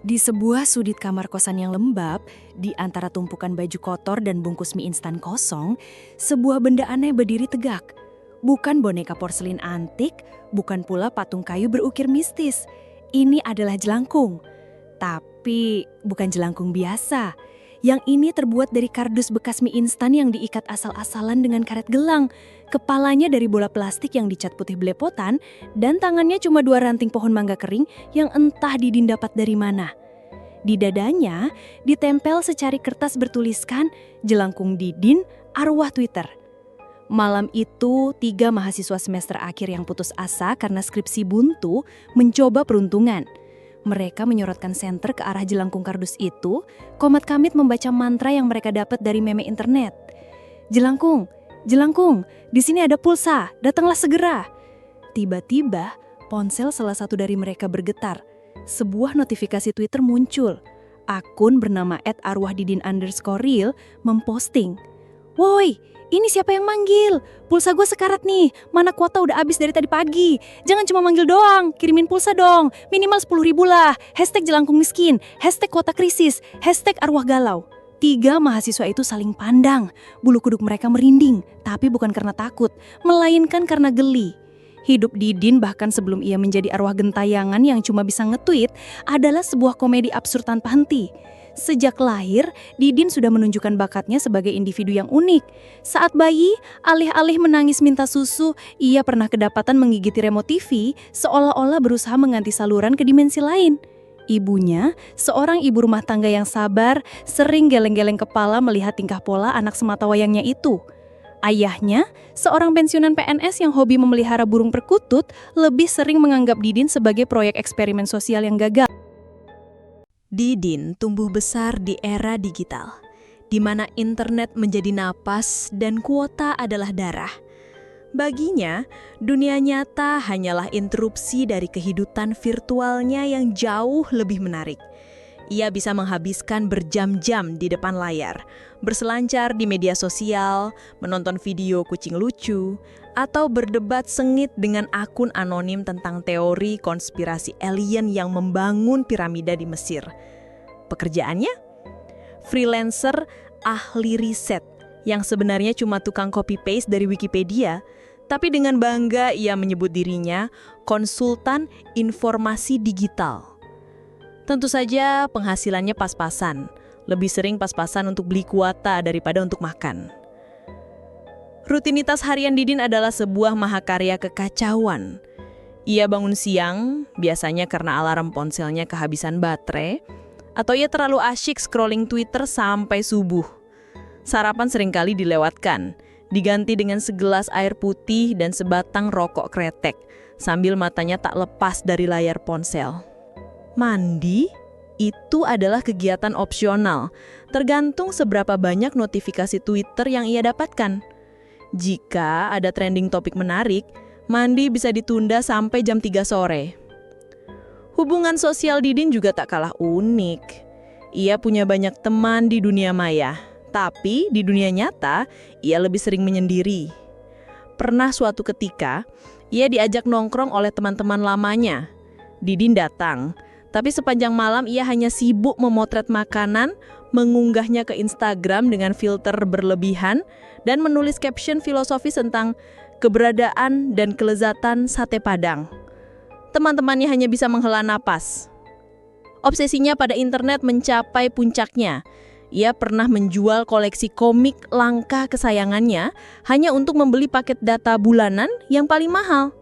Di sebuah sudut kamar kosan yang lembab, di antara tumpukan baju kotor dan bungkus mie instan kosong, sebuah benda aneh berdiri tegak. Bukan boneka porselin antik, bukan pula patung kayu berukir mistis. Ini adalah jelangkung. Tapi bukan jelangkung biasa. Yang ini terbuat dari kardus bekas mie instan yang diikat asal-asalan dengan karet gelang. Kepalanya dari bola plastik yang dicat putih belepotan, dan tangannya cuma 2 ranting pohon mangga kering yang entah Didin dapat dari mana. Di dadanya ditempel secari kertas bertuliskan Jelangkung Didin, arwah Twitter. Malam itu 3 mahasiswa semester akhir yang putus asa karena skripsi buntu mencoba peruntungan. Mereka menyorotkan senter ke arah jelangkung kardus itu, komat kamit membaca mantra yang mereka dapat dari meme internet. Jelangkung, jelangkung, di sini ada pulsa, datanglah segera. Tiba-tiba, ponsel salah satu dari mereka bergetar. Sebuah notifikasi Twitter muncul. Akun bernama @arwahdidin_real memposting. Woi, ini siapa yang manggil? Pulsa gue sekarat nih, mana kuota udah habis dari tadi pagi. Jangan cuma manggil doang, kirimin pulsa dong. Minimal 10.000 lah, #jelangkung miskin, #kuota krisis, #arwah galau. 3 mahasiswa itu saling pandang. Bulu kuduk mereka merinding, tapi bukan karena takut, melainkan karena geli. Hidup Didin bahkan sebelum ia menjadi arwah gentayangan yang cuma bisa nge-tweet adalah sebuah komedi absurd tanpa henti. Sejak lahir, Didin sudah menunjukkan bakatnya sebagai individu yang unik. Saat bayi, alih-alih menangis minta susu, ia pernah kedapatan menggigiti remote TV seolah-olah berusaha mengganti saluran ke dimensi lain. Ibunya, seorang ibu rumah tangga yang sabar, sering geleng-geleng kepala melihat tingkah pola anak sematawayangnya itu. Ayahnya, seorang pensiunan PNS yang hobi memelihara burung perkutut, lebih sering menganggap Didin sebagai proyek eksperimen sosial yang gagal. Didin tumbuh besar di era digital, di mana internet menjadi napas dan kuota adalah darah. Baginya, dunia nyata hanyalah interupsi dari kehidupan virtualnya yang jauh lebih menarik. Ia bisa menghabiskan berjam-jam di depan layar, berselancar di media sosial, menonton video kucing lucu, atau berdebat sengit dengan akun anonim tentang teori konspirasi alien yang membangun piramida di Mesir. Pekerjaannya? Freelancer ahli riset yang sebenarnya cuma tukang copy-paste dari Wikipedia, tapi dengan bangga ia menyebut dirinya konsultan informasi digital. Tentu saja penghasilannya pas-pasan, lebih sering pas-pasan untuk beli kuota daripada untuk makan. Rutinitas harian Didin adalah sebuah mahakarya kekacauan. Ia bangun siang, biasanya karena alarm ponselnya kehabisan baterai, atau ia terlalu asyik scrolling Twitter sampai subuh. Sarapan seringkali dilewatkan, diganti dengan segelas air putih dan sebatang rokok kretek, sambil matanya tak lepas dari layar ponsel. Mandi? Itu adalah kegiatan opsional, tergantung seberapa banyak notifikasi Twitter yang ia dapatkan. Jika ada trending topik menarik, mandi bisa ditunda sampai jam 3 sore. Hubungan sosial Didin juga tak kalah unik. Ia punya banyak teman di dunia maya, tapi di dunia nyata, ia lebih sering menyendiri. Pernah suatu ketika, ia diajak nongkrong oleh teman-teman lamanya. Didin datang, tapi sepanjang malam ia hanya sibuk memotret makanan, mengunggahnya ke Instagram dengan filter berlebihan, dan menulis caption filosofis tentang keberadaan dan kelezatan sate Padang. Teman-temannya hanya bisa menghela napas. Obsesinya pada internet mencapai puncaknya. Ia pernah menjual koleksi komik langka kesayangannya hanya untuk membeli paket data bulanan yang paling mahal.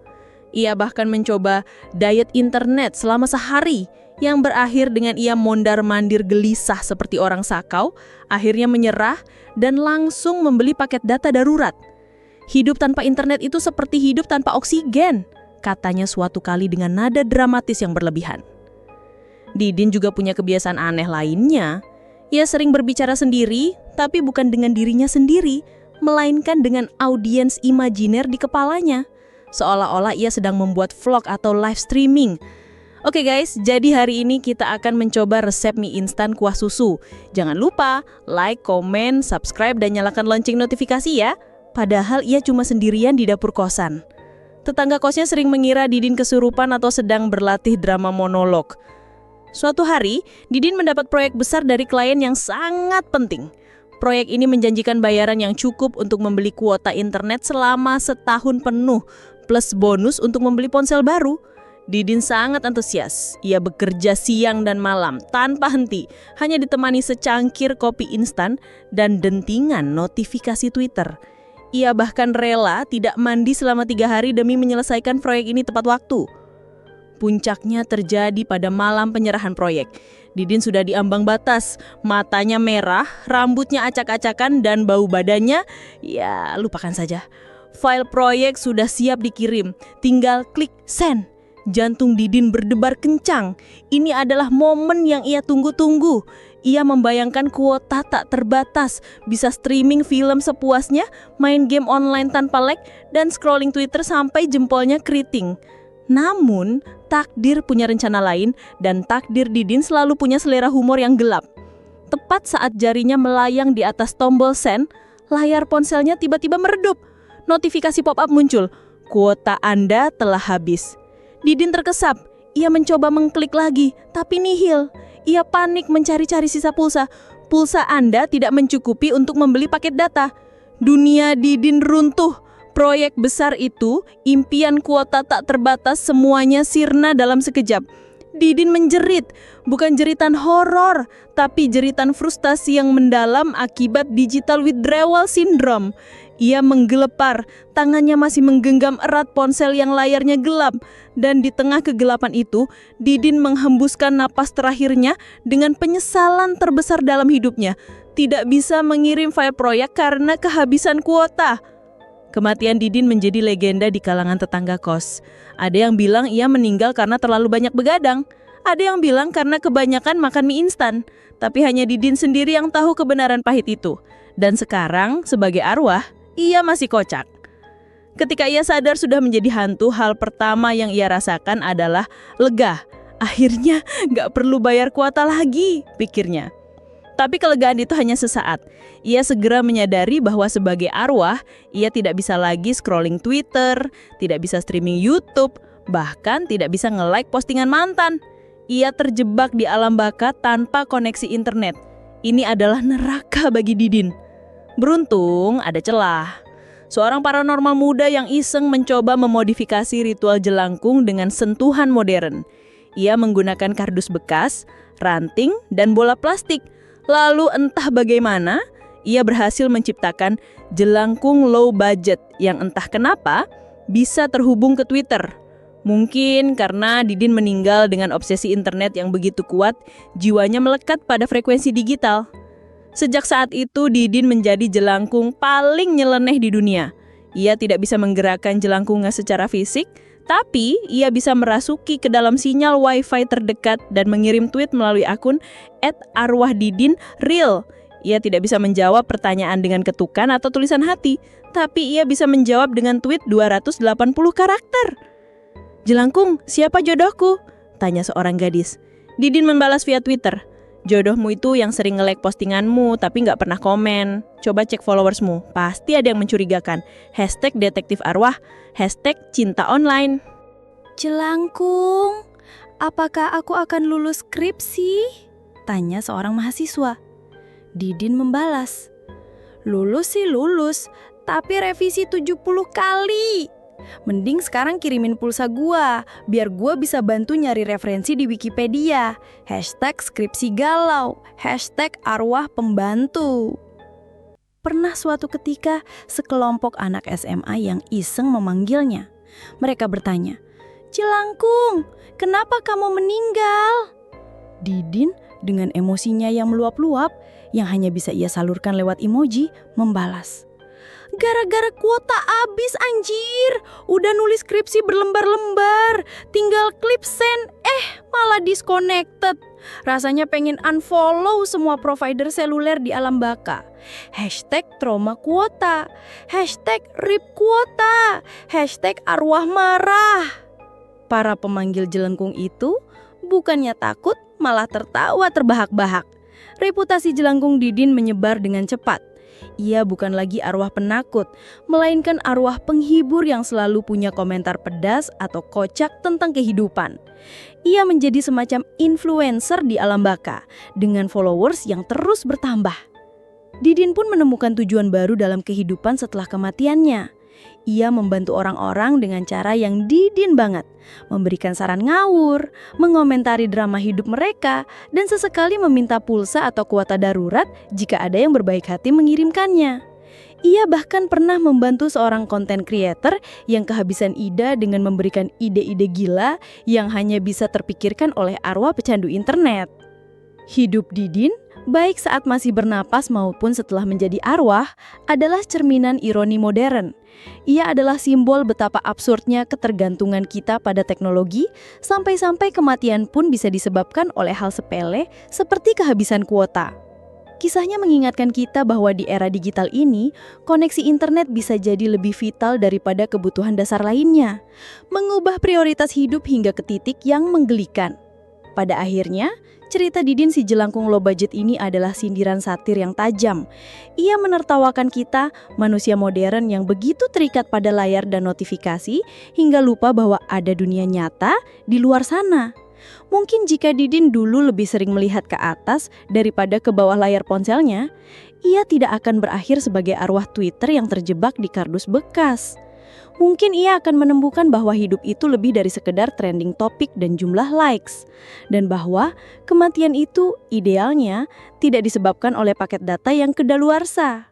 Ia bahkan mencoba diet internet selama sehari, yang berakhir dengan ia mondar-mandir gelisah seperti orang sakau, akhirnya menyerah dan langsung membeli paket data darurat. Hidup tanpa internet itu seperti hidup tanpa oksigen, katanya suatu kali dengan nada dramatis yang berlebihan. Didin juga punya kebiasaan aneh lainnya. Ia sering berbicara sendiri, tapi bukan dengan dirinya sendiri, melainkan dengan audiens imajiner di kepalanya. Seolah-olah ia sedang membuat vlog atau live streaming. Oke guys, jadi hari ini kita akan mencoba resep mie instan kuah susu. Jangan lupa like, komen, subscribe, dan nyalakan lonceng notifikasi ya. Padahal ia cuma sendirian di dapur kosan. Tetangga kosnya sering mengira Didin kesurupan atau sedang berlatih drama monolog. Suatu hari, Didin mendapat proyek besar dari klien yang sangat penting. Proyek ini menjanjikan bayaran yang cukup untuk membeli kuota internet selama setahun penuh, plus bonus untuk membeli ponsel baru. Didin sangat antusias. Ia bekerja siang dan malam tanpa henti, hanya ditemani secangkir kopi instan dan dentingan notifikasi Twitter. Ia bahkan rela tidak mandi selama 3 hari demi menyelesaikan proyek ini tepat waktu. Puncaknya terjadi pada malam penyerahan proyek. Didin sudah di ambang batas, matanya merah, rambutnya acak-acakan dan bau badannya, ya lupakan saja. File proyek sudah siap dikirim, tinggal klik send. Jantung Didin berdebar kencang. Ini adalah momen yang ia tunggu-tunggu. Ia membayangkan kuota tak terbatas, bisa streaming film sepuasnya, main game online tanpa lag, dan scrolling Twitter sampai jempolnya keriting. Namun, takdir punya rencana lain dan takdir Didin selalu punya selera humor yang gelap. Tepat saat jarinya melayang di atas tombol send, layar ponselnya tiba-tiba meredup. Notifikasi pop-up muncul, kuota Anda telah habis. Didin terkesap, ia mencoba mengklik lagi, tapi nihil. Ia panik mencari-cari sisa pulsa. Pulsa Anda tidak mencukupi untuk membeli paket data. Dunia Didin runtuh. Proyek besar itu, impian kuota tak terbatas, semuanya sirna dalam sekejap. Didin menjerit, bukan jeritan horor, tapi jeritan frustasi yang mendalam akibat digital withdrawal syndrome. Ia menggelepar, tangannya masih menggenggam erat ponsel yang layarnya gelap. Dan di tengah kegelapan itu, Didin menghembuskan napas terakhirnya dengan penyesalan terbesar dalam hidupnya. Tidak bisa mengirim file proyek karena kehabisan kuota. Kematian Didin menjadi legenda di kalangan tetangga kos. Ada yang bilang ia meninggal karena terlalu banyak begadang. Ada yang bilang karena kebanyakan makan mie instan. Tapi hanya Didin sendiri yang tahu kebenaran pahit itu. Dan sekarang, sebagai arwah, ia masih kocak. Ketika ia sadar sudah menjadi hantu, hal pertama yang ia rasakan adalah lega. Akhirnya gak perlu bayar kuota lagi, pikirnya. Tapi kelegaan itu hanya sesaat. Ia segera menyadari bahwa sebagai arwah, ia tidak bisa lagi scrolling Twitter, tidak bisa streaming YouTube, bahkan tidak bisa nge-like postingan mantan. Ia terjebak di alam baka tanpa koneksi internet. Ini adalah neraka bagi Didin. Beruntung ada celah. Seorang paranormal muda yang iseng mencoba memodifikasi ritual jelangkung dengan sentuhan modern. Ia menggunakan kardus bekas, ranting, dan bola plastik. Lalu entah bagaimana, ia berhasil menciptakan jelangkung low budget yang entah kenapa bisa terhubung ke Twitter. Mungkin karena Didin meninggal dengan obsesi internet yang begitu kuat, jiwanya melekat pada frekuensi digital. Sejak saat itu Didin menjadi jelangkung paling nyeleneh di dunia. Ia tidak bisa menggerakkan jelangkungnya secara fisik, tapi ia bisa merasuki ke dalam sinyal wifi terdekat dan mengirim tweet melalui akun @arwahdidinreal. Ia tidak bisa menjawab pertanyaan dengan ketukan atau tulisan hati, tapi ia bisa menjawab dengan tweet 280 karakter. "Jelangkung, siapa jodohku?" tanya seorang gadis. Didin membalas via Twitter. "Jodohmu itu yang sering nge-like postinganmu tapi gak pernah komen. Coba cek followersmu, pasti ada yang mencurigakan. #detektifarwah, #cinta online." "Jelangkung, apakah aku akan lulus skripsi?" tanya seorang mahasiswa. Didin membalas, "Lulus sih lulus, tapi revisi 70 kali. Mending sekarang kirimin pulsa gua, biar gua bisa bantu nyari referensi di Wikipedia. #skripsigalau, #arwahpembantu." Pernah suatu ketika, sekelompok anak SMA yang iseng memanggilnya. Mereka bertanya, "Jelangkung, kenapa kamu meninggal?" Didin dengan emosinya yang meluap-luap, yang hanya bisa ia salurkan lewat emoji, membalas, "Gara-gara kuota abis anjir. Udah nulis skripsi berlembar-lembar. Tinggal klik send, malah disconnected. Rasanya pengen unfollow semua provider seluler di alam baka. #trauma kuota, #rip kuota, #arwah marah." Para pemanggil jelangkung itu bukannya takut, malah tertawa terbahak-bahak. Reputasi jelangkung Didin menyebar dengan cepat. Ia bukan lagi arwah penakut, melainkan arwah penghibur yang selalu punya komentar pedas atau kocak tentang kehidupan. Ia menjadi semacam influencer di alam baka, dengan followers yang terus bertambah. Didin pun menemukan tujuan baru dalam kehidupan setelah kematiannya. Ia membantu orang-orang dengan cara yang Didin banget, memberikan saran ngawur, mengomentari drama hidup mereka, dan sesekali meminta pulsa atau kuota darurat jika ada yang berbaik hati mengirimkannya. Ia bahkan pernah membantu seorang content creator yang kehabisan ide dengan memberikan ide-ide gila yang hanya bisa terpikirkan oleh arwah pecandu internet. Hidup Didin, baik saat masih bernapas maupun setelah menjadi arwah, adalah cerminan ironi modern. Ia adalah simbol betapa absurdnya ketergantungan kita pada teknologi, sampai-sampai kematian pun bisa disebabkan oleh hal sepele seperti kehabisan kuota. Kisahnya mengingatkan kita bahwa di era digital ini, koneksi internet bisa jadi lebih vital daripada kebutuhan dasar lainnya, mengubah prioritas hidup hingga ke titik yang menggelikan. Pada akhirnya, cerita Didin si jelangkung low budget ini adalah sindiran satir yang tajam. Ia menertawakan kita, manusia modern yang begitu terikat pada layar dan notifikasi, hingga lupa bahwa ada dunia nyata di luar sana. Mungkin jika Didin dulu lebih sering melihat ke atas daripada ke bawah layar ponselnya, ia tidak akan berakhir sebagai arwah Twitter yang terjebak di kardus bekas. Mungkin ia akan menemukan bahwa hidup itu lebih dari sekedar trending topik dan jumlah likes. Dan bahwa kematian itu idealnya tidak disebabkan oleh paket data yang kedaluarsa.